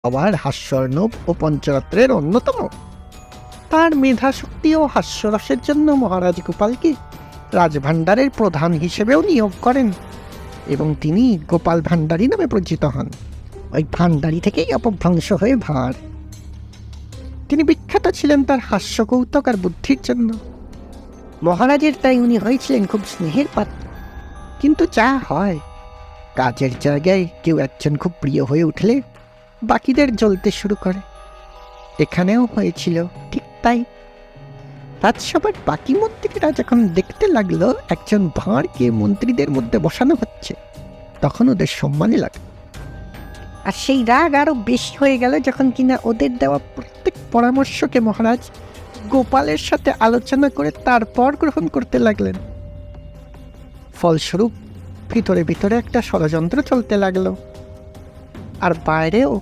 আবার হাস্যর্ণব ও পঞ্চরত্নের অন্যতম। তার মেধাশক্তি ও হাস্যরসের জন্য মহারাজ গোপালকে রাজভাণ্ডারের প্রধান হিসেবেও নিয়োগ করেন এবং তিনি গোপাল ভাণ্ডারী নামে পরিচিত হন। ওই ভাণ্ডারী থেকেই অপভ্রংশ হয়ে ভাঁড়। তিনি বিখ্যাত ছিলেন তার হাস্যকৌতুক আর বুদ্ধির জন্য। মহারাজের তাই উনি হয়েছিলেন খুব স্নেহের পাত্র। কিন্তু যা হয়, কাজের জায়গায় কেউ একজন খুব প্রিয় হয়ে উঠলে বাকিদের জ্বলতে শুরু করে। এখানেও হয়েছিল ঠিক তাই। রাজসভার বাকি মন্ত্রীরা যখন দেখতে লাগলো একজন ভাঁড়কে মন্ত্রীদের মধ্যে বসানো হচ্ছে, তখন ওদের সম্মানে লাগলো। আর সেই রাগ আরো বেশি হয়ে গেল যখন কিনা ওদের দেওয়া প্রত্যেক পরামর্শকে মহারাজ গোপালের সাথে আলোচনা করে তারপর গ্রহণ করতে লাগলেন। ফলস্বরূপ ভিতরে ভিতরে একটা ষড়যন্ত্র চলতে লাগলো, আর বাইরেও